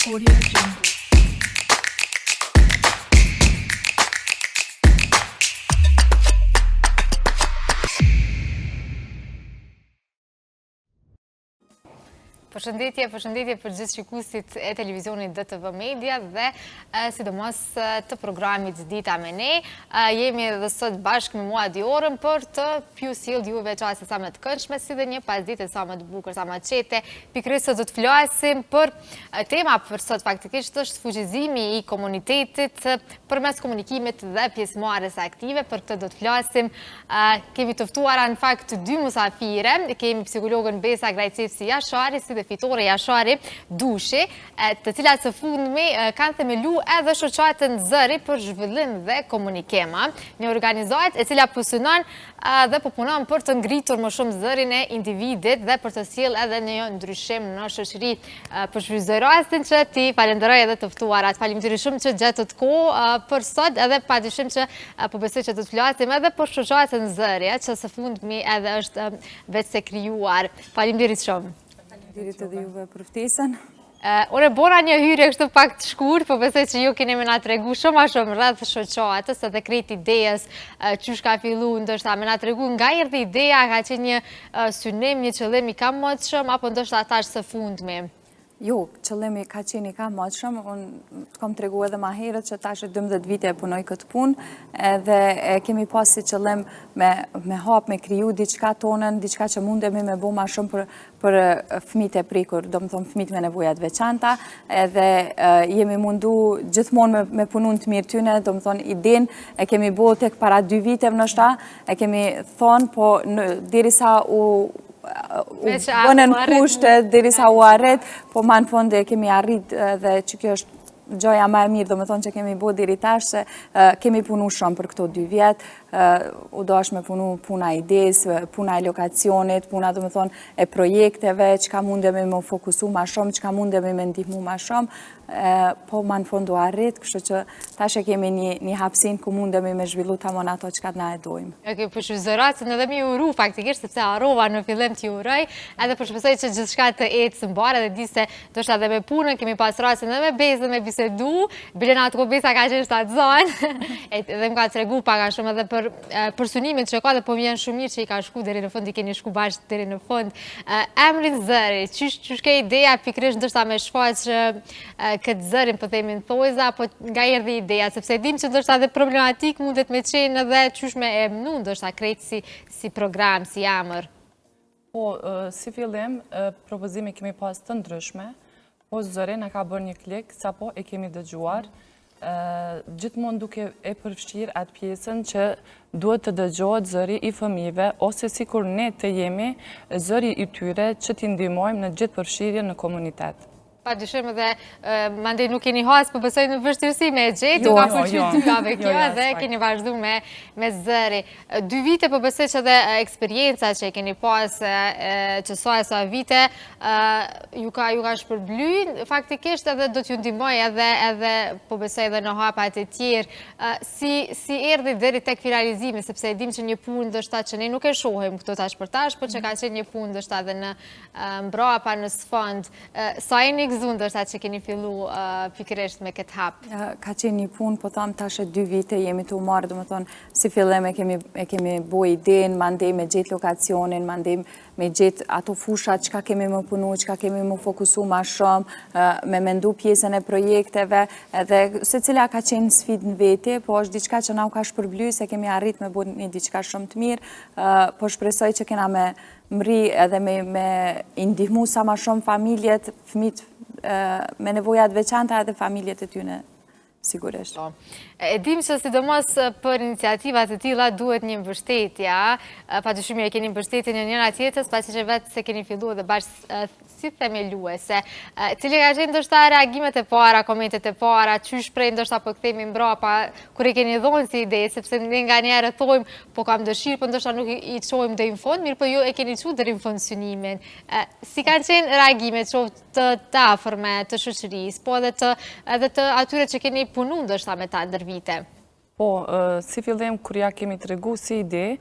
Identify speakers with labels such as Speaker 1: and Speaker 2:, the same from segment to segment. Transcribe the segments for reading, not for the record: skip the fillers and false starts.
Speaker 1: Audio Jungle.
Speaker 2: Përshëndetje për gjithë shikuesit e televizionit DTV Media dhe sidomos të programit Dita me ne. Jemi edhe sot bashkë me mua Diorën për të ju sjellë juve çaste sa më të këndshme, si dhe një pasdite sa më të bukur, sa më të qete. Pikërisht do të flasim për tema për sot faktikisht është fuqizimi i komunitetit përmes komunikimit dhe pjesëmarrjes aktive. Për këtë do të flasim. Kemi të ftuara në fakt dy mysafire. Kemi psikologën Besa Grajcevsi Jashari, si dhe Fitore Jashari Dushi, të cilat së fundmi kanë themelu edhe shoqatën Zëri për zhvillim dhe komunikim. Një organizatë e cila punon dhe po punon për të ngritur më shumë zërin e individit dhe për të sjellë edhe një ndryshim në shoqëri. Përshfrytëzoj rastin që ti falenderoj edhe të ftuarat. Faleminderit shumë që gjetët kohë për sot, edhe padyshim që po besoj që do të flasim edhe për shoqatën Zëri, që së fundmi edhe është vetë se krijuar. Faleminderit shumë.
Speaker 3: Faleminderit edhe juve për ftesën.
Speaker 2: Ore bona një hyrje kështu pak të shkurt, po besoj që ju keni më na tregu shumë rreth shoqatës edhe krejt idejës qysh ka fillu, ndoshta më na tregu nga erdhi ideja, ka qenë një synim, një qëllim i kamotshëm apo ndoshta tash së fundmi?
Speaker 3: Jo, qëllimi ka qenë i kamotshëm, unë të kam tregu edhe ma herët që tash 12 vite e punoj këtë punë, edhe kemi pas si qëllim me hap, me kriju diçka tonën, diçka që mundemi me bo ma shumë për fëmijët e prikur, do më thonë fëmijët me nevojat veçanta, edhe jemi mundu gjithmonë me punun të mirë tyne, do më thonë idin, e kemi bo tek para 2 vite nështa, e kemi thonë, po derisa u bënën kushte, derisa u arret, po ma në fond e kemi arrit dhe që kjo është gjoja ma e mirë, do me thonë që kemi bo diri tash, se kemi punu shumë për këto 2 vjetë, u dosh me punu puna ides, puna e lokacionit, puna do me thonë e projekteve, që ka mundemi me fokusu ma shumë, që ka mundemi me ndihmu ma shumë, po ma në fond u arrit, kështu që tash e kemi një hapsin ku mundemi me zhvillu tamon ato që ka na e dojmë.
Speaker 2: Ok, për shvizoracën edhe mi uru faktikisht, sepse arova në fillim t'ju uroj, edhe për shpesoj që gjithçka të ecë së mbarë, edhe di se do shta dhe me punën, kemi pas rastin edhe me Besën, me bisedu, bilen atë ko Besa ka qenë shtatzon, edhe më ka të regu paka shumë edhe për sunimin që ka dhe po vjen shumë mirë që i ka shku deri në fund, i keni shku bashkë deri në fund. Emrin Zëri, qysh ke ideja pikërisht ndoshta me shfaq këtë zërin për themin thojza, apo nga erdhi ideja, sepse dim që ndoshta dhe problematik mundet me qenë edhe qysh me emnu, ndoshta krejt si program, si jamër.
Speaker 4: Po, si fillim, propozime kemi pas të ndryshme, po zërin e ka bërë një klik, sa po e kemi dëgjuar, gjithmonë duke e përfshirë atë pjesën që duhet të dëgjohet zëri i fëmijëve, ose sikur ne të jemi zëri i tyre që t'i ndihmojmë në gjithë përfshirje në komunitet.
Speaker 2: Pa dyshim edhe, mandej nuk keni has, po besoj në vështirësi me e gjetë, ju ka përqyt 2 jave kjo dhe keni vazhdu me zëri. 2 vite po besoj që edhe eksperienca që keni pas që sa vite, ju ka shpërbly, faktikisht edhe do t'ju ndihmoj edhe po besoj edhe në hapat e tjerë. Si erdhi deri tek finalizimi, sepse e dim që një punë ndoshta që ne nuk e shohim këto tash për tash, po që ka qenë një punë ndoshta edhe në mbrapa në sfond. Sa jeni gëzuar ndoshta që keni fillu pikërisht me këtë hap?
Speaker 3: Ka qenë një punë, po tham tash 2 vite jemi të marrë, do më thonë, si fillim e kemi bo idenë, mandej me gjetë lokacionin, mandej me gjetë ato fushat që ka kemi më punu, që ka kemi më fokusu ma shumë, me mendu pjesën e projekteve, edhe se cila ka qenë sfid në veti, po është diçka që na u ka shpërbly, se kemi arrit me bo një diçka shumë të mirë, po shpresoj që kena me mri edhe me indihmu sa ma shumë familjet, fëmijët me nevojat veçanta edhe familjet e tyne, sigurisht.
Speaker 2: E dim që sidomos për iniciativat e tilla duhet një mbështetje, padyshim e keni mbështetje njëra tjetrës, pasi që vetë se keni filluar dhe bashkë si themeluese. Cili ka qenë ndoshta reagimet e para, komentet e para, qysh prej ndoshta po kthehemi mbrapa, kur e keni dhënë si ide, sepse ne nganjëherë thojmë, po kam dëshirë, po ndoshta nuk i çojmë deri në fund, mirë po ju e keni çuar deri në fund synimin. Si kanë qenë reagimet qoftë të afërme, të shoqërisë, po edhe të atyre që keni punuar ndoshta me ta ndër vite?
Speaker 4: Po, si fillim, kur ja kemi të regu si ide,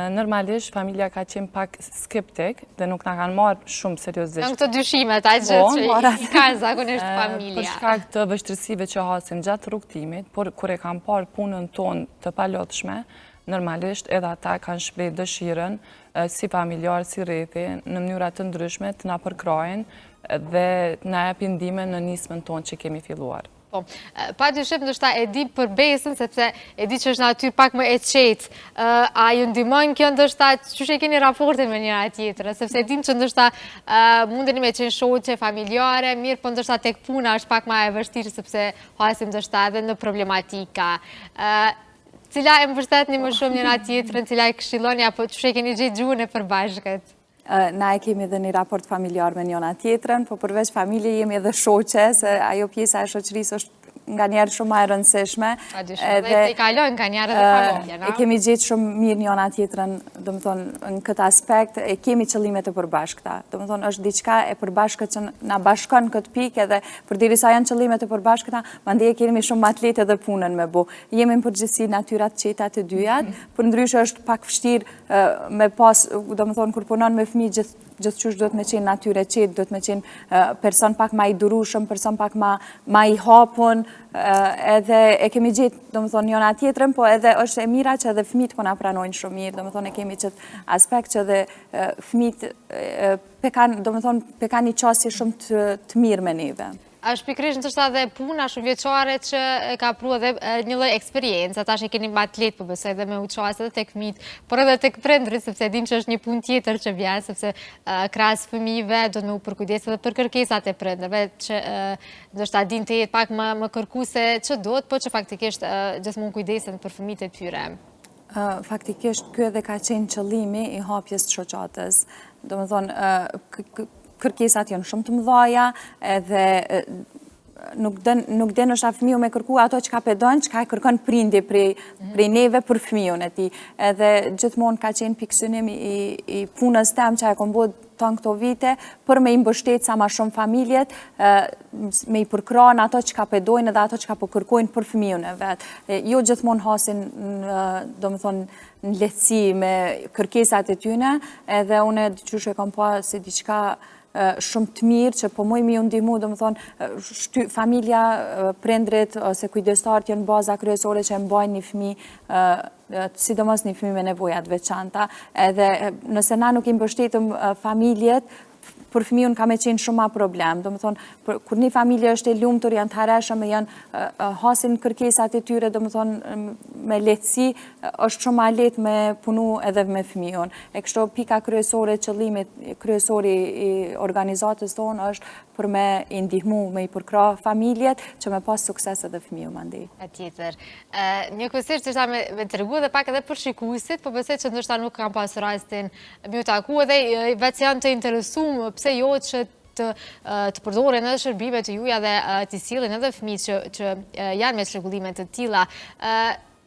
Speaker 4: normalisht familja ka qenë pak skeptik dhe nuk na kanë marrë shumë seriozisht.
Speaker 2: Në këto dyshimet, a gjithë që i ka zakonisht familja.
Speaker 4: Për shkak të vështirësive që hasim gjatë rrugtimit, por kur e kam parë punën tonë të palodhshme, normalisht edhe ata kanë shpreh dëshirën si familjar, si rrethi, në mënyra të ndryshme të na përkrajnë dhe na japin ndihmën në nismën tonë që kemi filluar.
Speaker 2: Pa dyshim ndoshta e di për besën, sepse e di që është natyrë pak më e qetë. A ju ndihmon kjo ndoshta, çush e keni raportin me njëra tjetrën, sepse e dim që ndoshta mundeni me qenë shoqe familjare, mirë, po ndoshta tek puna është pak më e vështirë sepse hasim ndoshta edhe në problematika. Cila e mbështetni më shumë njëra tjetrën, cila e këshilloni apo çush e keni gjetë gjuhën e përbashkët?
Speaker 3: Na e kemi edhe një raport familjar me njëna tjetrën, po përveç familje jemi edhe shoqe, se ajo pjesa e shoqërisë është nga njerë shumë ma e rëndësishme.
Speaker 2: Dhe i kalojnë nga njerë edhe familje, no?
Speaker 3: E kemi gjithë shumë mirë njëna tjetrën, do më thonë, në këtë aspekt, e kemi qëllimet e përbashkëta. Do më thonë, është diçka e përbashkët që na bashkon këtë pikë, edhe për dirisa janë qëllimet e përbashkëta, mandej e kemi shumë atletë edhe punën me bu. Jemi në përgjithësi natyrat qeta të dyjat, për ndryshë është pak vështirë me pas, do më thonë, kur punon me fëmijë gjithçysh duhet me qenë natyre qetë, duhet me qenë person pak ma i durushëm, person pak ma i hapun, edhe e kemi gjithë, do më thonë, njëna tjetrën, po edhe është e mira që edhe fëmijët po na pranojnë shumë mirë, do më thonë, e kemi qëtë aspekt që edhe fëmijët do më thonë, pekan një qasje shumë të mirë me neve.
Speaker 2: Është pikërisht ndoshta dhe puna shumë vjeçare që ka pru edhe një lloj eksperiencë, ata që keni atlet, po besoj edhe me u qasë edhe tek fëmijët, por edhe tek prindrit, sepse dim që është një punë tjetër që vjen, sepse krahas fëmijëve do të më u përkujdes edhe për kërkesat e prindërve, që ndoshta din të jetë pak më kërkuese që duhet, po që faktikisht gjithmonë kujdesen për fëmijët e tyre.
Speaker 3: Faktikisht ky edhe ka qenë qëllimi i hapjes të shoqatës. Domethënë kërkesat janë shumë të mëdhaja, edhe nuk den është a fëmiu me kërku ato që ka pedon, që ka kërkon prindi prej neve për fëmiun e ti. Edhe gjithmonë ka qenë pikësynim i punës tem që e kom bod të në këto vite, për me i mbështet sa ma shumë familjet, me i përkran ato që ka pedojnë edhe ato që ka përkërkojnë për fëmiun e vetë. Jo gjithmonë hasin, do më thonë, në lehtësi me kërkesat e tyne, edhe une qyshe kom pa si diqka shumë të mirë që po moj mi ju ndihmu, do më thonë, familja, prindrit, ose kujdestarët janë baza kryesore që e mbajnë një fëmi, sidomos një fëmi me nevojat veçanta, edhe nëse na nuk i mbështetëm familjet, për fëmijën ka me qenë shumë ma problem. Do më thonë, kur një familje është e lumtur, janë të hareshëm, janë hasin kërkesat e tyre, do më thonë, me lehtësi, është shumë ma letë me punu edhe me fëmijën. E kështu pika kryesore, qëllimit kryesori i organizatës tonë është për me i ndihmu, me i përkra familjet, që me pas sukses edhe fëmijën mandi.
Speaker 2: Tjetër. Një kësisht që me të regu dhe pak edhe për shikuesit, po besoj që ndoshta nuk kam pas rastin me u taku edhe vetë janë të interesuar pse jo që të përdoren edhe shërbimet të juja dhe të sillen edhe fëmijët që janë me çrregullime të tilla.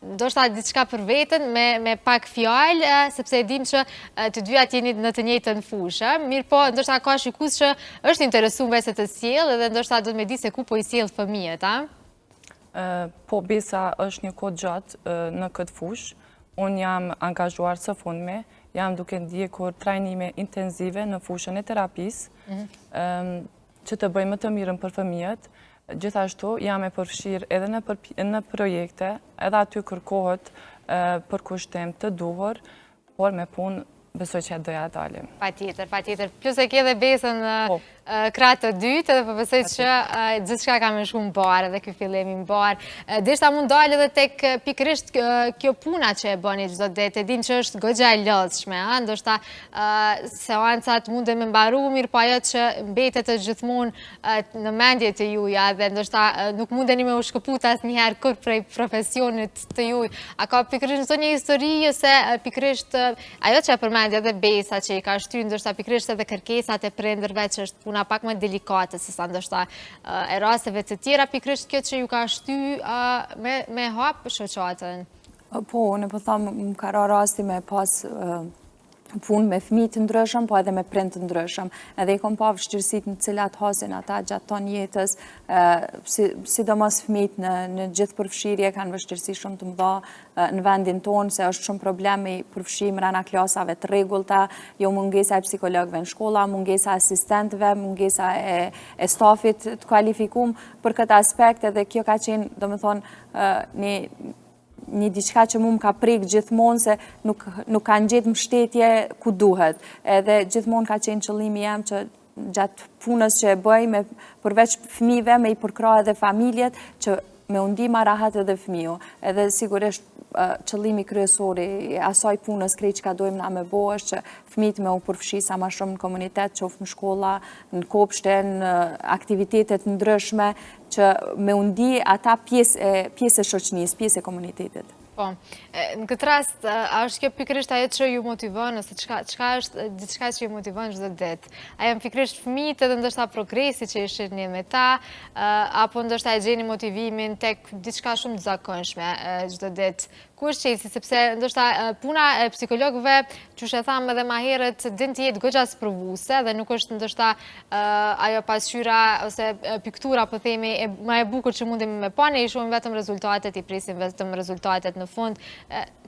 Speaker 2: Ndoshta diçka për veten me pak fjalë, sepse e dim që të dyat jeni në të njëjtën fushë. Mirë po, ndoshta ka shikues që është interesuar se të sjell edhe ndoshta do të më di se ku po i sjell fëmijët, a?
Speaker 4: Po, Besa është një kohë gjatë në këtë fushë. Unë jam angazhuar së fundme, jam duke ndjekur trajnime intenzive në fushën e terapisë, që të bëjmë të mirën për fëmijët. Gjithashtu jam e përfshirë edhe në projekte, edhe aty kërkohet për kushtim të duhur, por me punë besoj që doja dalim.
Speaker 2: Pa tjetër. Plus e ke dhe Besën kratë të dytë, edhe për besoj që gjithë shka ka me shku më barë, edhe kjo fillemi më barë. Dishta mund dalë edhe tek pikërisht kjo puna që e bëni çdo ditë, e din që është goxha e lodhshme, ndoshta seancat mundem me mbaru mirë, po ajo që mbetet të gjithmonë në mendje të juja, dhe ndoshta nuk mundeni me u shkëput asnjëherë kur prej profesionit të juj. A ka pikërisht në një histori, ose pikërisht ajo që e përmendja dhe Besa që i ka shtyr, ndoshta pikërisht edhe kërkesat e prindërve që është puna pak më delikate, se sa ndoshta e rasteve të tjera, pikërisht kjo që ju ka shty me hap shoqatën?
Speaker 3: Po, unë po thamë, më ka ra rasti me pas punë me fëmijë të ndryshëm, po edhe me prind të ndryshëm. Edhe I kom pa vështirësitë në cilat hasin ata gjatë ton jetës, sidomos fëmijët në gjithë përfshirje kanë vështirësi shumë të mëdha në vendin tonë, se është shumë problem me përfshirje brenda klasave të rregullta, jo mungesa e psikologëve në shkolla, mungesa e asistentëve, mungesa e stafit të kualifikuar për këtë aspekt, edhe kjo ka qenë, domethënë, një diçka që mu më ka prek gjithmonë se nuk kanë gjetë mbështetje ku duhet. Edhe gjithmonë ka qenë qëllimi jam që gjatë punës që e bëj, përveç fëmijëve, me I përkrah edhe familjet, që me u ndihma rahat edhe fëmiu. Edhe sigurisht qëllimi kryesor I asaj punës krejt që ka dojmë na me bo është që fëmijët me u përfshi sa ma shumë në komunitet, qoftë në shkolla, në kopshte, në aktivitetet ndryshme, që me u ndi ata pjesë e shoqënisë, pjesë e komunitetit.
Speaker 2: Po, në këtë rast, a është kjo pikërisht ajo që ju motivon, ose çka është diçka që ju motivon çdo ditë? A janë pikërisht fëmijët edhe ndoshta progresi që ishin me ta, apo ndoshta e gjeni motivimin tek diçka shumë të zakonshme çdo ditë? Ku është qesi, sepse ndoshta puna e psikologëve, që e thamë edhe ma herët, din të jetë goxha sprovuese dhe nuk është ndoshta ajo pasqyra ose piktura, po themi, ma e bukur që mundim me pa, ne I shohim vetëm rezultatet, I presim vetëm rezultatet në fund.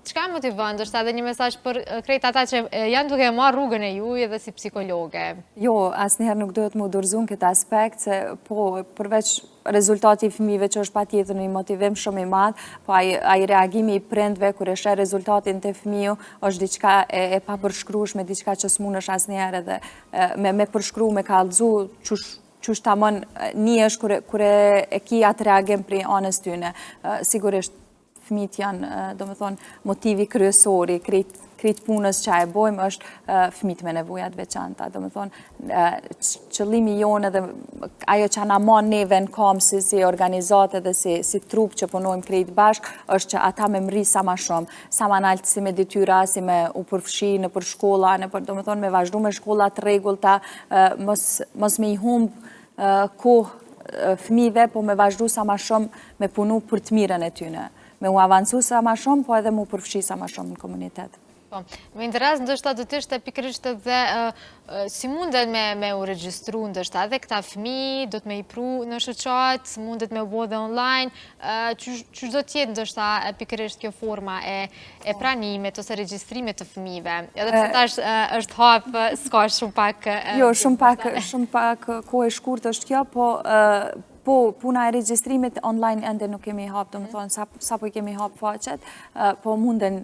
Speaker 2: Çka motivon, ndoshta edhe një mesazh për krejt ata që janë duke marrë rrugën e juaj edhe si psikologe? Jo,
Speaker 3: asnjëherë nuk duhet më dorëzun këtë aspekt, se po, përveç rezultati I fëmijëve që është patjetër një motivim shumë I madh, po ai reagimi I prindve kur e sheh rezultatin te fëmiu është diçka e papërshkrueshme, diçka që s'mundesh asnjëherë edhe me përshkru, me kallëzu qysh tamam nihesh kur e ki atë reagim prej anës tyne. Sigurisht fëmijët janë, domethënë, motivi kryesor I krejt punës që e bojmë është fëmijët me nevojat veçanta. Domethënë, qëllimi jonë edhe ajo që na mon neve në kam si organizatë edhe si trup që punojmë krejt bashk, është që ata me mri sa ma shumë, sa ma naltë si me detyra, si me u përfshi në për shkolla, domethënë me vazhdu me shkolla të rregullta, mos me I humbë kohë fëmijëve, po me vazhdu sa ma shumë me punu për të mirën e tyne. Me u avancu sa ma shumë, po edhe mu përfshi sa ma shumë në komunitet.
Speaker 2: Po, me interes ndoshta do të ishte pikërisht edhe si mundet me u regjistru ndoshta edhe këta fëmijë, do të me I pru në shoqat, mundet me u bo dhe online, që do t'jetë ndoshta pikërisht kjo forma e pranimet ose regjistrimet të fëmijëve. Edhe pse tash është hapë, s'ka shumë pak...
Speaker 3: Jo, shumë pak kohë e shkurt është kjo, po puna e regjistrimit online ende nuk kemi hap, domethënë sa po I kemi hap faqet, po munden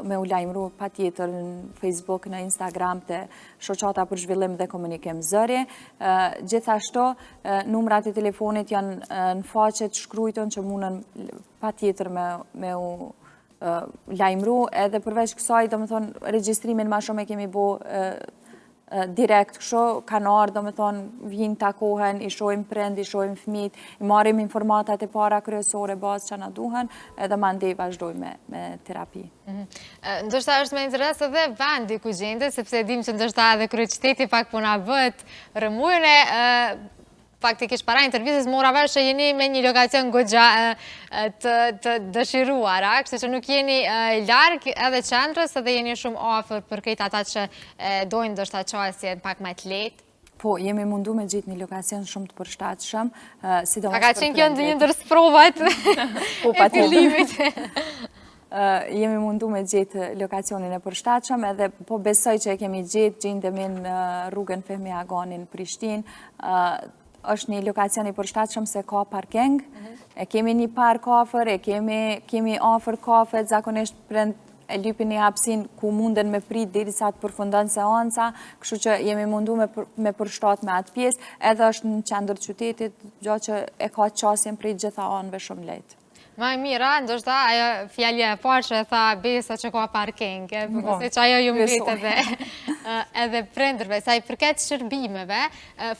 Speaker 3: me u lajmëru patjetër në Facebook, në Instagram, te shoqata për zhvillim dhe komunikim zëri. Gjithashtu, numrat e telefonit janë në faqet shkrujton që mundën patjetër me u lajmëru, edhe përveç kësaj, domethënë regjistrimin ma shumë e kemi bo direkt, kështu kanë ardhur, domethënë vinë takohen, I shohim prind, I shohim fëmijët, I marrim informatat e para kryesore bazë që na duhen, edhe mandej vazhdojmë me terapi.
Speaker 2: Ndoshta është me interes edhe vendi ku gjendet, sepse dim që ndoshta edhe kryeqyteti pak po na bëhet rëmujën faktikisht para intervistës mora vesh që jeni me një lokacion goxha të dëshiruara, kështu që nuk jeni larg edhe qendrës, edhe jeni shumë afër për krejt ata që dojnë ndoshta qasje pak më të lehtë.
Speaker 3: Po, jemi mundu me gjetë një lokacion shumë të përshtatshëm, sidomos
Speaker 2: për prindrit. A ka qenë kjo një ndër sprovat e fillimit?
Speaker 3: Jemi mundu me gjetë lokacionin e përshtatshëm, edhe po besoj që e kemi gjendemi në rrugën Fehmi Agani në Prishtinë. Është një lokacion I përshtatshëm se ka parking, e kemi një park afër, e kemi afër kafet, zakonisht prind e lypin një hapsin ku munden me prit derisa të përfundon seanca, kështu që jemi mundu me përshtat me atë pjesë, edhe është në qendër qytetit, gjatë që e ka qasjen prej gjitha anëve shumë lehtë.
Speaker 2: Ma e mira, ndoshta ajo fjalja e parë që e tha Besa që ka parking, përse që ajo ju mbet edhe prindërve, sa I përket shërbimeve,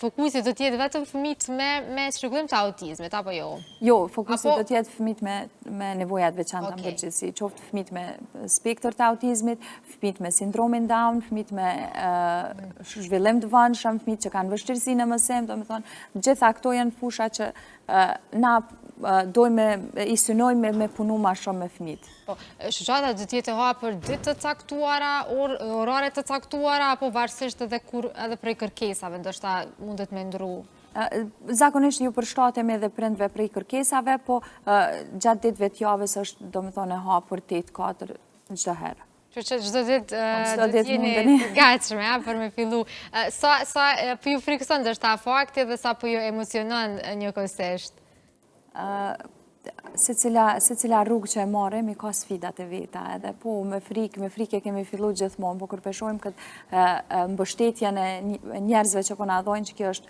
Speaker 2: fokusi do t'jetë vetëm fëmijët me çrregullim të autizmit, apo jo?
Speaker 3: Jo, fokusi do t'jetë fëmijët me nevojat veçanta në përgjithësi, qoftë fëmijët me spektër të autizmit, fëmijët me sindromin Down, fëmijët me zhvillim të vonë, fëmijët që kanë vështirësi në mësim, domethënë, gjitha këto janë fusha që na i synojmë me punu ma shumë me fëmijët.
Speaker 2: Po, shoqata do të jetë hapur ditë të caktuara, orare të caktuara, apo varësisht edhe prej kërkesave, ndoshta mundet me ndru?
Speaker 3: Zakonisht ju përshtatemi edhe prindve prej kërkesave, po gjatë ditëve të javës është domethënë e hapur 8-4 çdo herë.
Speaker 2: Që çdo ditë do të jeni gatshme për me fillu. Sa po ju frikson ndoshta fakti dhe sa po ju emocionon njëkohësisht?
Speaker 3: Secila rrugë që e marrim i ka sfidat e veta, edhe po me frikë kemi fillu gjithmonë, po kur peshojmë këtë mbështetjen e njerëzve që po na dhojnë, që kjo është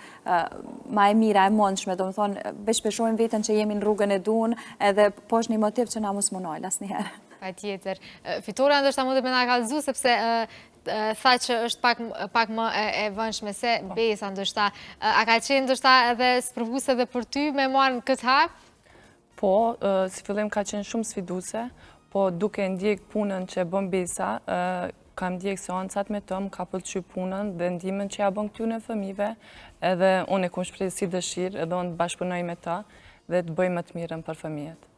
Speaker 3: ma e mira, e mundshme, domethënë veç peshojmë veten që jemi në rrugën e duhur, edhe po është një motiv që na mos munojnë asnjëherë.
Speaker 2: Patjetër. Fitore ndoshta mundet me na kallëzu, sepse tha që është pak më e vëndshme se besa ndoshta. A ka qenë ndoshta edhe sprovuese edhe për ty me marrë këtë hap?
Speaker 4: Po, si fillim ka qenë shumë sfiduse, po duke ndjek punën që bën besa, kam ndjek seancat me të, më ka pëlqy punën dhe ndihmën që ja bën këtyre fëmijëve, edhe unë e kam shprehë si dëshirë, edhe unë bashkëpunoj me ta dhe të bëj më të mirën për fëmijët.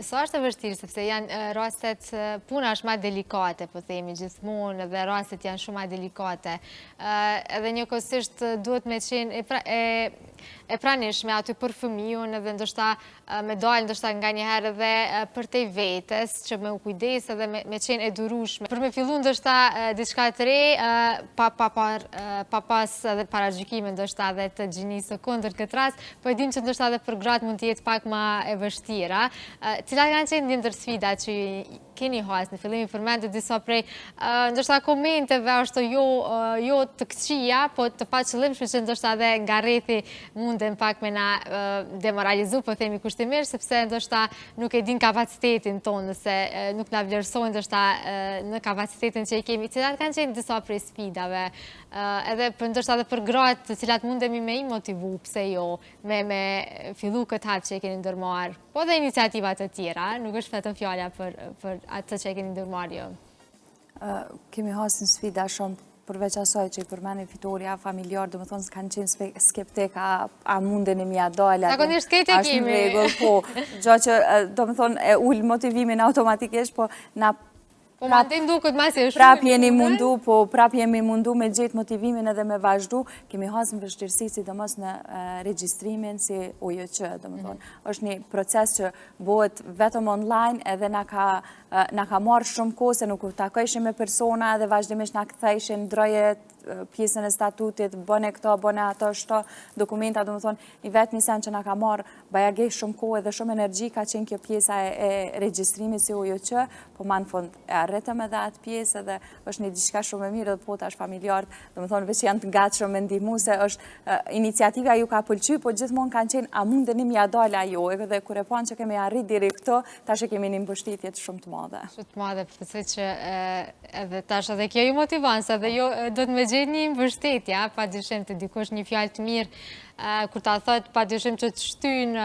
Speaker 2: Sa është e vështirë, sepse janë rastet, puna është ma delikate, po themi gjithmonë, dhe rastet janë shumë ma delikate. Edhe njëkohësisht duhet me qenë e pranishme aty për fëmijën, edhe ndoshta me dalë ndoshta nga njëherë edhe për te vetes, që me u kujdes edhe me qenë e durushme. Për me fillu ndoshta diçka të re, pa pas edhe paragjykime ndoshta edhe të gjinisë së kundërt këtë rast, po e dim që ndoshta edhe për gratë mund të jetë pak ma e vështira. Cilat kanë qenë një ndër sfida që keni hasë në fillim i përmendet disa prej ndoshta komenteve ashtu jo të këqija, po të paqëllimshme që ndoshta edhe nga rrethi munden pak me na demoralizu, po themi kushtimisht, sepse ndoshta nuk e din kapacitetin tonë, nëse nuk na vlerësojnë ndoshta në kapacitetin që i kemi. Cilat kanë qenë disa prej sfidave, edhe ndoshta edhe për gratë të cilat mundemi me i motivu, pse jo, me fillu këtë hap që e keni ndërmarrë, po dhe iniciativat e tjera, nuk është vetëm fjala për atë që e keni ndërmarrë jo.
Speaker 3: Kemi hasë në sfida shumë, përveç asaj që i përmeni Fitoria, familjar, do më thonë s'kanë qenë skeptik, a munden e mja dalë.
Speaker 2: Zakonisht këtë e kemi.
Speaker 3: Ashtë në regull, po, gjo që do më thonë e ullë motivimin automatikisht, po na
Speaker 2: Po ma të ndu këtë masi e shumë.
Speaker 3: Prap jeni mundu, po prap jemi mundu me gjithë motivimin edhe me vazhdu. Kemi hasë në vështirësi, sidomos në regjistrimin si OJQ, do më thonë. është një proces që bëhet vetëm online edhe na ka marrë shumë kohë, se nuk u takojshim me persona edhe vazhdimisht na kthejshin ndroje pjesën e statutit, bëne këto, bëne ato, shto dokumenta, do më thonë, i vetë një sen që na ka marrë bajagej shumë kohë edhe shumë energji ka qenë kjo pjesa e regjistrimit si OJQ, po ma në fund e arretëm edhe atë pjesë edhe është një diçka shumë e mirë dhe po tash familjarët, do më thonë, veç janë të gatshëm me ndihmu se është iniciativa ju ka pëlqy, po gjithmonë kanë qenë a mundenim ja dalë ajo, edhe kur e panë që kemi arrit deri këto, tash e kemi një mbështetje shumë të madhe.
Speaker 2: Shumë të madhe, përse që edhe tash edhe kjo ju motivon, se edhe jo do të me gjithë një mbështetja, pa dyshim të dikush një fjalë të mirë, kur ta thot, pa dyshim që të shtynë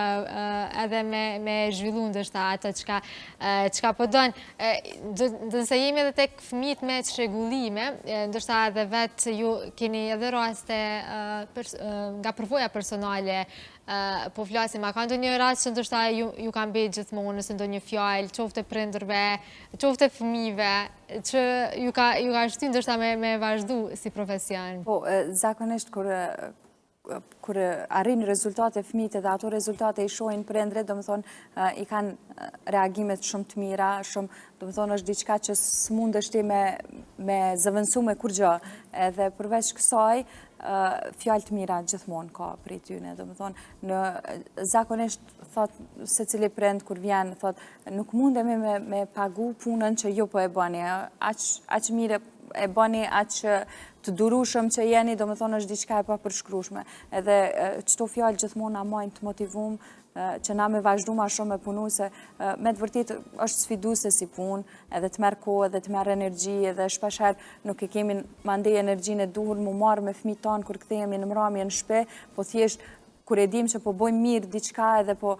Speaker 2: edhe me zhvillu ndështë ato qka po donë. Dënse jemi edhe tek fëmijët me çrregullime, ndështë edhe vetë ju keni edhe raste nga përvoja personale, po flasim, a ka ndonjë rast që ndoshta ju kanë bërë gjithmonë nëse ndonjë fjalë, qoftë prindërve, qoftë fëmijëve, që ju ka shtynë ndoshta me vazhdu si profesion?
Speaker 3: Po, zakonisht kur arrin rezultate fëmijët dhe ato rezultate i shohin prindrit, do më thonë, i kanë reagimet shumë të mira, shumë, do më thonë, është diçka që s'mund është me zëvënsu me kur gjë, edhe përveç kësaj, fjalë të mira gjithmonë ka prej tyne, do më thonë, zakonisht, thot, se cili prind kur vjen, thot, nuk mundemi me pagu punën që ju po e bani, aq mire e bani, aq të durushëm që jeni, do më thonë është diçka e pa përshkrushme. Edhe qëto fjallë gjithmonë na majnë të motivum, që na me vazhdu ma shumë me punu, se me të vërtit është sfiduse si pun, edhe të merë kohë, edhe të merë energji, edhe shpesher nuk e kemi mandej energjin e duhur mu marë me fëmijët tonë kur kthehemi në mramje në shtëpi, po thjesht kur e dim që po bojmë mirë diçka edhe po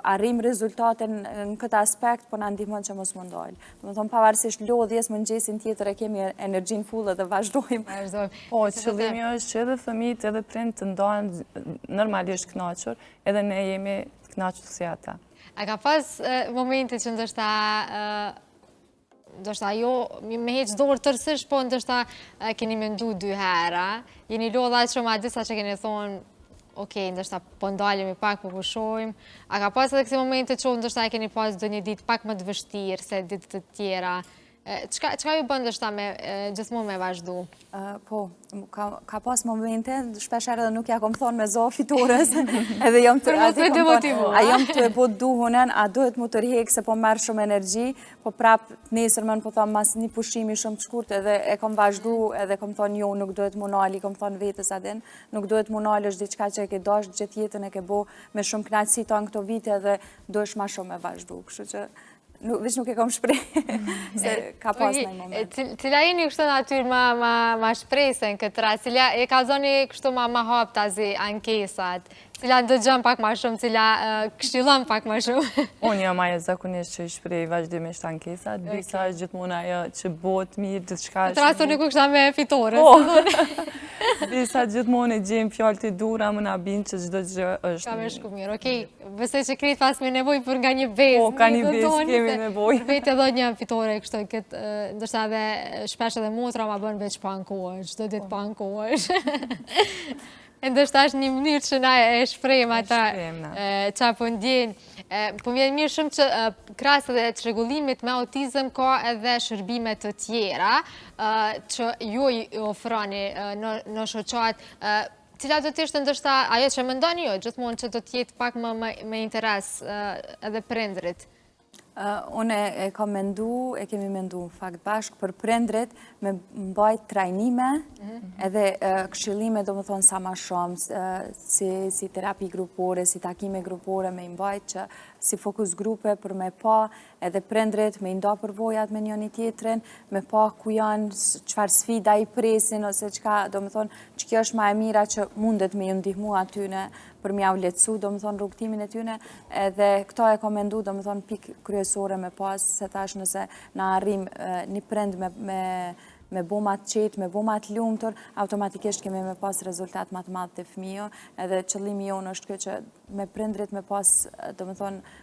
Speaker 3: arrim rezultate në këtë aspekt, po na ndihmon që mos më ndalë. Do të thonë pavarësisht lodhjes, mëngjesin tjetër e kemi energjin full edhe vazhdojmë.
Speaker 4: Po, qëllimi është që edhe fëmijët edhe prind të ndahen normalisht kënaqur, edhe ne jemi të knaqur si ata.
Speaker 2: A ka pas momente që ndoshta jo me heq dorë tërësisht, po ndoshta keni mendu 2 hera, jeni lodha shumë a disa që keni thonë, okej, ndoshta po ndalemi pak, po pushojmë. A ka pas edhe kësi momente që ndoshta e keni pas do një ditë pak më të vështirë se ditë të tjera? Qka ju bën ndoshta gjithmonë me vazhdu?
Speaker 3: Po, ka pas momente, shpesh herë dhe nuk ja kom thonë me zohë fitores, edhe jam të... A jam të e po duhunen, a duhet mu të rihek se po merë shumë energji, po prap nesër më në po thonë mas një pushimi shumë të shkurt, edhe e kom vazhdu, edhe kom thonë jo, nuk duhet mu nali, kom thonë vetës adin, nuk duhet mu nali është diqka që e ke dosh, gjithë jetën e ke bo me shumë knatësi ta në këto vite, edhe duhesh ma shumë me vazhdu, kështu që Veç nuk e kom shprej, se ka pas në moment.
Speaker 2: Cila jeni kështu natyrë ma shprejsen këtë rast, cila e ka zoni kështu ma hap tazi ankesat, cila ndëgjën pak ma shumë, cila këshillon pak ma shumë.
Speaker 4: Unë jam ajo zakonisht që i shprej vazhdimisht ankesat, disa është gjithmonë ajo që bot mirë, të shka është...
Speaker 2: Të rastë nuk kështa me fitore.
Speaker 4: Disa gjithmonë e gjemë fjallë të dura, më nabin që gjithdo gjë është...
Speaker 2: Ka me shku mirë, okej. Besoj që kretë pas me nevoj për nga një besë.
Speaker 4: Po, ka një besë, kemi nevoj.
Speaker 2: Për vetë edhe një fitore kështu, ndërsa edhe shpesh edhe motra ma bën veç pa ankohesh, do ditë pa ankohesh. Ndërsa është një mënyrë që na e shprejmë ata qa po ndjenë. Po vjen mirë shumë që krasë edhe të regullimit me autizëm ka edhe shërbimet të tjera që ju i ofroni në shoqat. Cila do t'ishtë ndërsa ajo që mendoni jo, gjithmonë që do t'jetë pak me interes edhe prindrit?
Speaker 3: Unë e kam mendu, e kemi mendu në fakt bashkë për prindrit me mbajt trajnime edhe këshillime do më thonë sa ma shumë si terapi grupore, si takime grupore me mbajt që si fokus grupe për me pa edhe prindrit me nda përvojat me njëni tjetrin, me pa ku janë, qëfar sfida i presin ose qka do më thonë që kjo është ma e mira që mundet me ju ndihmu atyne për mja u letësu, do më thonë rrugtimin e tyne, edhe këto e komendu, do më thonë pik kryesore me pas, se tash nëse na arrim një prind me bomat qetë, me bomat lumëtur, automatikisht kemi me pas rezultat më të madh të fëmijë, edhe qëllimi jonë është kjo që me prindrit me pas, do më thonë,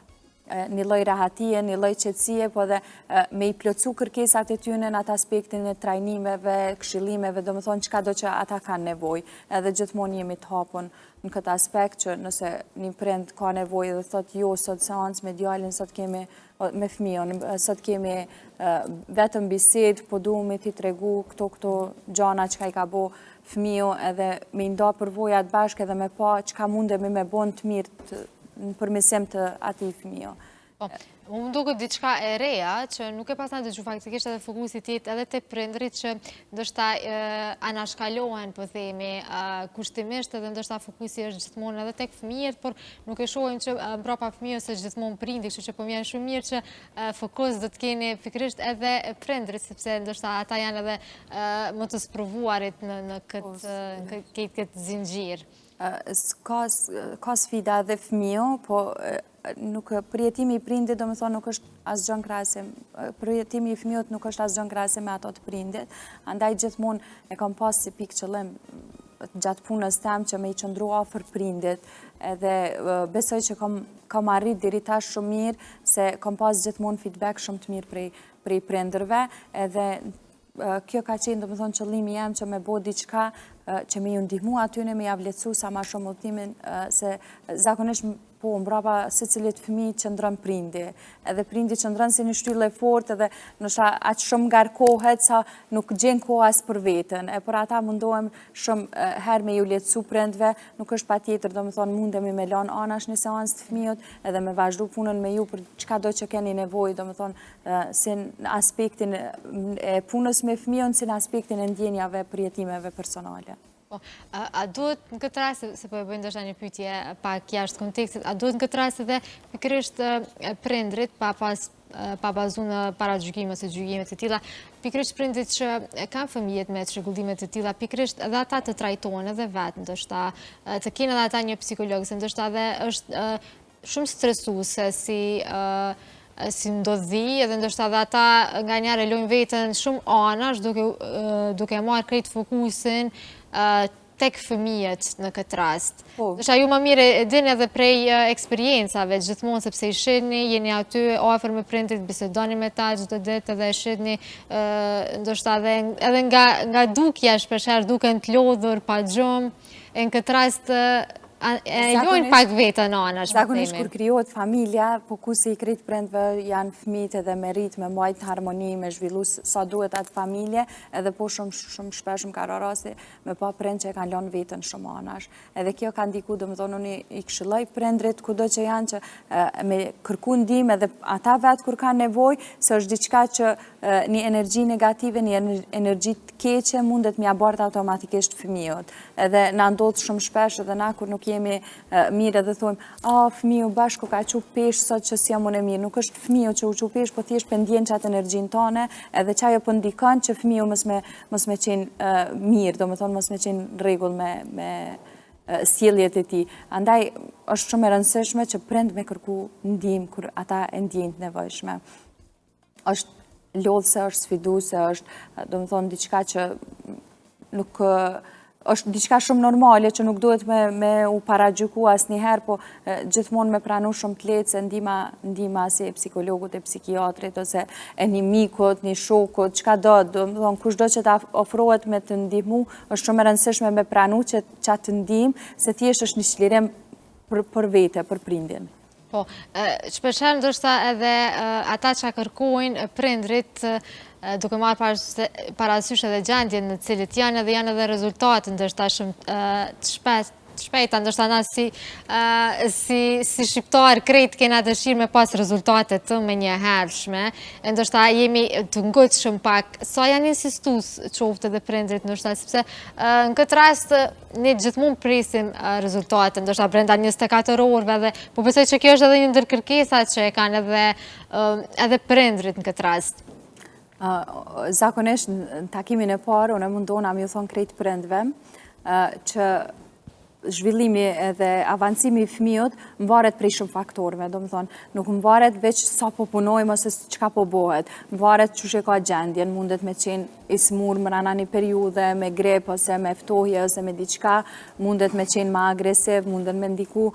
Speaker 3: një loj rahatie, një loj qetësie, po dhe me i plotësu kërkesat e tyne në atë aspektin e trajnimeve, këshillimeve, do më thonë qka do që ata kanë nevoj, edhe gjithmonë jemi të hapun në këtë aspekt që nëse një prind ka nevoj dhe thot jo, sot seancë me djalin, sot kemi me fëmijën, sot kemi vetëm bised, po duhet me ti tregu këto gjana që ka i ka bo fëmijë edhe me nda përvojat bashkë edhe me pa qka mundemi me bon të mirë në përmesim të ati fëmijë.
Speaker 2: Unë duke diçka e reja, që nuk e pas në dëgju faktikisht edhe fokusit jetë edhe të prindrit që ndërshta anashkallohen, po themi, kushtimisht edhe ndërshta fokusi është gjithmonë edhe tek fëmijët, por nuk e shohim që mbrapa fëmijës është gjithmonë prindi, kështu që po vjen shumë mirë që fokus do të keni pikërisht edhe prindrit, sepse ndërshta ata janë edhe më të sprovuarit në këtë zinxhir.
Speaker 3: Ka sfida dhe fëmijë, po nuk përjetimi i prindit, do më thonë, nuk është asgjën krahase, përjetimi i fëmijët nuk është asgjën krahase me ato të prindit, andaj gjithmonë e kam pas si pikë qëllim gjatë punës tem që me i qëndru afër prindit, edhe besoj që kam arrit deri tash shumë mirë, se kam pas gjithmonë feedback shumë të mirë prej prindërve, edhe kjo ka qenë, do më thonë, qëllimi jem që me bo diqka që me ju ndihmu atyne, me javletësu sa ma shumë udhtimin, se zakonisht po, mbrapa se cilit fëmi qëndrën prindi, edhe prindi qëndrën si një shtyllë e fort, edhe nësha aqë shumë ngarkohet, sa nuk gjenë kohas për vetën, e për ata mundohem shumë her me ju letësu prindve, nuk është pa tjetër, do më thonë, mundemi me lanë anash një seans të fëmijët, edhe me vazhdu punën me ju për qka do që keni nevoj, do më thonë, si në aspektin e punës me fëmijën, si në aspektin e ndjenjave për jetimeve personale.
Speaker 2: A duhet në këtë rast, se po e bëjnë dështë një pyetje pak jashtë kontekstit, a duhet në këtë rast edhe pikërisht prindrit pa bazu në para gjykimet e gjykimet e tilla, pikërisht prindrit që kanë fëmijët me çrregullimet e tilla, pikërisht edhe ata të trajtohen edhe vetë, ndoshta të kenë edhe ata një psikolog, se ndoshta edhe është shumë stresuese si ndodhi, edhe ndoshta edhe ata nga njëherë lojnë veten shumë anash duke marrë krejt fokusin tek fëmijët në këtë rast.
Speaker 3: Po.
Speaker 2: Ndoshta ju më mirë e dini edhe prej eksperiencave gjithmonë sepse i shihni, jeni aty afër me prindrit, bisedoni me ta çdo ditë edhe e shihni ndoshta edhe nga dukja shpeshherë duken të lodhur pa gjumë. Në këtë rast jojnë pak vetën anash.
Speaker 3: Zakonisht kur krijohet familja, fokusi i krejt prindve janë fëmijët edhe me rrit, me mbajt harmoni, me zhvillu sa duhet atë familje, edhe po shumë shpesh më ka rasti me pa prind që e kanë lënë vetën shumë anash. Edhe kjo ka ndiku, domethënë unë i këshilloj prindrit kudo që janë që me kërku ndihmë edhe ata vetë kur kanë nevojë, se është diçka që një energji negative, një energji të keqe mundet m'ia bart automatikisht fëmijët. Edhe na ndodh shumë shpesh edhe na kur nuk jemi mirë edhe thojmë, fëmiu bashku ka qu pesh sot që si jam unë mirë. Nuk është fëmiu që u qu pesh, po thjesht për ndjen qatë energjin tone, edhe qajo për ndikon që fëmiu mos me qenë mirë, do më thonë mos me qenë rregull me sjelljet e tij. Andaj është shumë e rëndësishme që prind me kërku ndihmë kur ata e ndjejnë të nevojshme. Është lodhse, është sfiduese, është do më thonë diçka që nuk është diçka shumë normale që nuk duhet me u paragjyku asnjëherë, po gjithmonë me pranu shumë të lehtë se ndihma si e psikologut, e psikiatrit ose e një mikut, një shokut, çka do të thonë kushdo që ta ofrohet me të ndihmu, është shumë e rëndësishme me pranu që çatë ndihmë, se thjesht është një çlirim për vete, për prindin.
Speaker 2: Po, shpeshherë ndoshta edhe ata që kërkojnë prindrit duke marrë parasysh edhe gjendjen në cilët janë edhe rezultate ndoshta shumë të shpejta, ndoshta na si shqiptar krejt kena dëshirë me pas rezultate të menjëhershme, ndoshta jemi të ngutshëm pak, sa janë insistus qoftë edhe prindrit ndoshta, sepse në këtë rast ne gjithmonë presim rezultate, ndoshta brenda 24 orëve dhe po besoj që kjo është edhe një ndër kërkesat që e kanë edhe prindrit në këtë rast.
Speaker 3: Zakonisht në takimin e parë, unë mundona m'ju thonë krejt prindve që zhvillimi edhe avancimi i fëmijët mvaret prej shumë faktorëve, do më thonë, nuk mvaret veç sa po punojmë ose çka po bëhet, mvaret çush e ka gjendjen, mundet me qenë i smur mrana një periudhe, me grep ose me ftohje ose me diçka, mundet me qenë ma agresiv, mundet me ndiku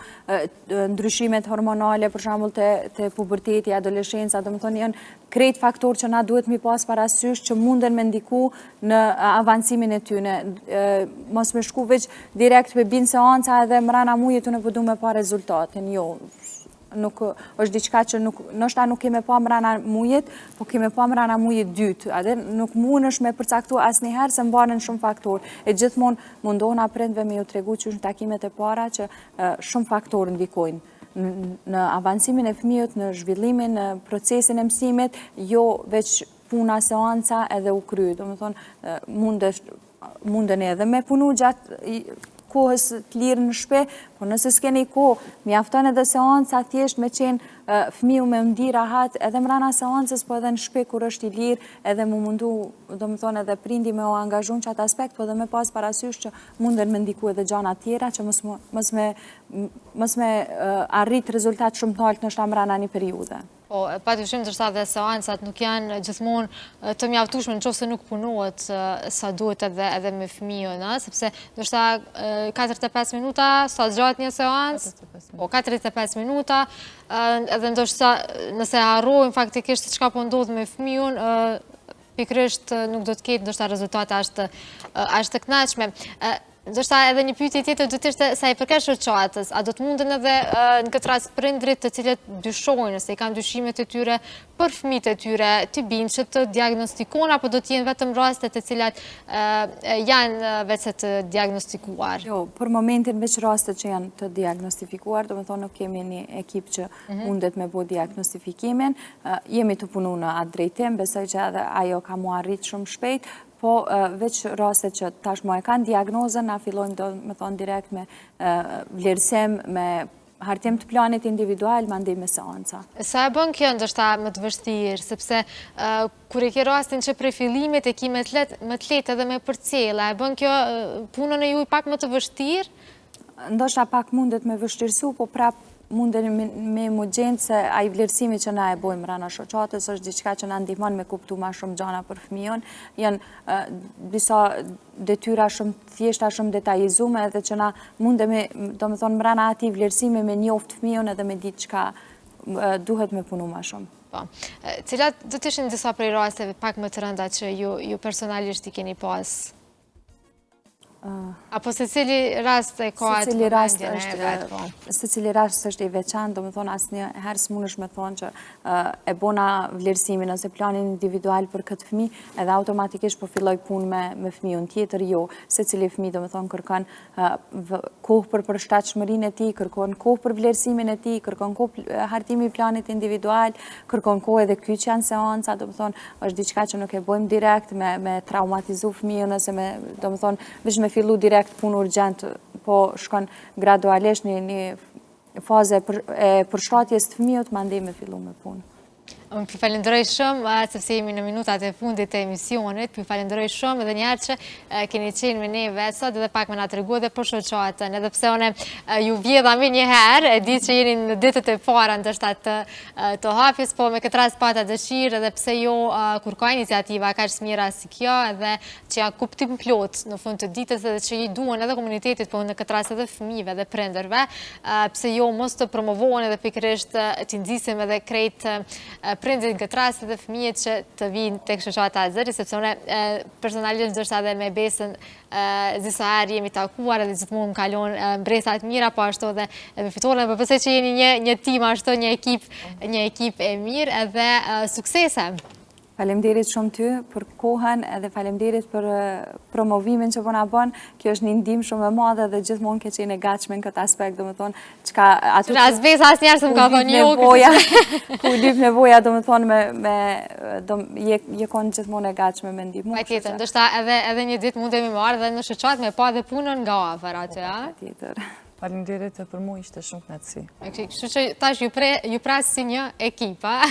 Speaker 3: ndryshimet hormonale, për shembull te puberteti, adoleshenca, do më thonë janë krejt faktor që na duhet mi pas parasysh që munden me ndiku në avancimin e tyne. Mos me shku veç direkt me bin seanca edhe mrana mujet unë përdu me pa rezultatin, jo. Nuk është diçka që nështë nuk keme pa mrana mujet, po keme pa mrana mujet dytë. Nuk mund është me përcaktu asnjëherë se mbarën shumë faktor. E gjithmonë mundohna prindve me ju tregu që në takimet e para që shumë faktor ndikojnë në avancimin e fëmijët, në zhvillimin, në procesin e mësimit, jo veç puna seanca edhe u kry. Do më thonë, munden edhe me punu gjatë kohës të lirë në shpe, po nëse s'keni kohë, mjafton edhe seanca thjesht me qenë fëmiu me ndi rahat, edhe mrana seancës, po edhe në shpe kur është i lirë, edhe mu mundu, do më thonë edhe prindi me o angazhun që atë aspekt, po edhe me pas parasysh që munden me ndiku edhe gjana tjera, që mos me arrit rezultat shumë të naltë në shta mrana një periude.
Speaker 2: Po, pa të shumë tërsa dhe seancat nuk janë gjithmonë të mjaftueshme në qoftë se nuk punohet sa duhet edhe me fëmijën, sepse ndoshta 45 minuta, sa gjatë një seancë, 45 minuta, edhe ndoshta nëse harrojmë faktikisht se çka po ndodh me fëmijën, pikërisht nuk do të ketë ndoshta rezultate ashtë të kënaqshme. Ndoshta edhe një pyetje tjetër do të ishte sa i përket shoqatës, a do të munden edhe në këtë rast prindrit të cilët dyshojnë ose i kanë dyshimet e tyre për fëmijët e tyre të binë që të diagnostikojnë, apo do të jenë vetëm rastet të cilat janë vetë të diagnostikuar?
Speaker 3: Jo, për momentin veç rastet që janë të diagnostifikuar, do më thonë nuk kemi një ekip që mundet me bo diagnostifikimin, jemi të punu në atë drejtim, besoj që edhe ajo ka mu arrit shumë shpejt, po veç rastet që tashmo e kanë diagnozën, na fillojmë do me thonë direkt me vlerësim, me hartim të planit individual, ma ndej me seanca.
Speaker 2: Sa e bën kjo ndoshta më të vështirë, sepse kur e ke rastin që prej fillimit e ki më të lehtë edhe me përcjella, e bën kjo punën e juaj pak më të vështirë?
Speaker 3: Ndoshta pak mundet me vështirësu, po prap munden me mu gjenë se a i vlerësimi që na e bojmë rana shoqatës është diçka që na ndihmon me kuptu ma shumë gjana për fëmijën. Janë disa detyra shumë thjeshta, shumë detajizume edhe që na mundemi, do më thonë, mrana ati vlerësimi me njoft fëmijën edhe me ditë çka duhet me punu ma shumë.
Speaker 2: Po. Cilat do të ishin disa prej rasteve pak më të rënda që ju personalisht i keni pas? Apo se cili rast e ka atë përmendjen e vetë?
Speaker 3: Se cili rast është i veçantë, do më thonë asë një herë s'munësh me thonë që e bona vlerësimin ose planin individual për këtë fëmi, edhe automatikisht po filloj punë me fëmijën tjetër, jo. Se cili fëmi, do më thonë, kërkon kohë për përshtatshmërinë e tij, kërkon kohë për vlerësimin e tij, kërkon kohë hartimi i planit individual, kërkon kohë edhe kyçja në seanca, do më thonë, është diçka që nuk e bëjmë direkt me traumatizu fëmijën ose me, do më thonë, veç me fillu direkt punë urgjent, po shkon gradualisht një fazë e përshtatjes të fëmijët, mandej me fillu me punë.
Speaker 2: Ju falenderoj shumë, sepse jemi në minutat e fundit të emisionit, ju falenderoj shumë edhe njerë që keni qenë me neve sot edhe pak me nga të regu edhe për shoqatën, edhe pse one ju vjedha me njëherë, e di që jeni në ditët e para ndërsa të hapjes, po me këtë rast pata dëshirë edhe pse jo kur ka iniciativa ka që smira si kjo edhe që ja kuptim plot në fund të ditës edhe që i duan edhe komunitetit, po në këtë rast edhe fëmijëve dhe prenderve, pse jo mos të promovohen edhe pikërisht të nxisim edhe krejt prindit në këtë rast dhe fëmijët që të vinë tek shoqata e zërit, sepse une personalisht ndoshta edhe me Besën disa herë jemi takuar edhe gjithmonë më kalon mbresat mira, po ashtu edhe me fitoren, por pse që jeni një tim ashtu, një ekip e mirë edhe suksese.
Speaker 3: Faleminderit shumë ty për kohën edhe faleminderit për promovimin që po na bën. Kjo është një ndihmë shumë e madhe dhe gjithmonë ke qenë e gatshme në këtë aspekt, domethënë çka aty
Speaker 2: Besa asnjëherë s'm ka thonë jo.
Speaker 3: Ku lyp nevoja, domethënë je kon gjithmonë e gatshme me ndihmë.
Speaker 2: Patjetër, ndoshta edhe një ditë mundemi marrë dhe në shoqat me pa dhe punën nga afër aty, a?
Speaker 3: Patjetër.
Speaker 4: Faleminderit për mua, ishte shumë kënaqësi.
Speaker 2: Kështu që tash ju pras si një ekip, a?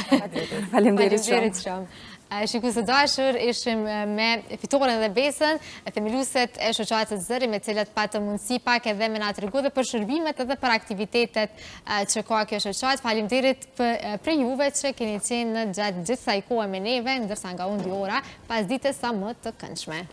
Speaker 3: Faleminderit shumë.
Speaker 2: Shikues të dashur, ishim me fitoren dhe Besën, themelueset e shoqatës Zëri, me cilat patëm mundësi pak edhe me na tregu dhe për shërbimet edhe për aktivitetet që ka kjo shoqatë. Faleminderit për juve që keni qenë në gjatë gjithsaj kohe me neve, ndërsa nga unë dy ora, pas ditës sa më të këndshme.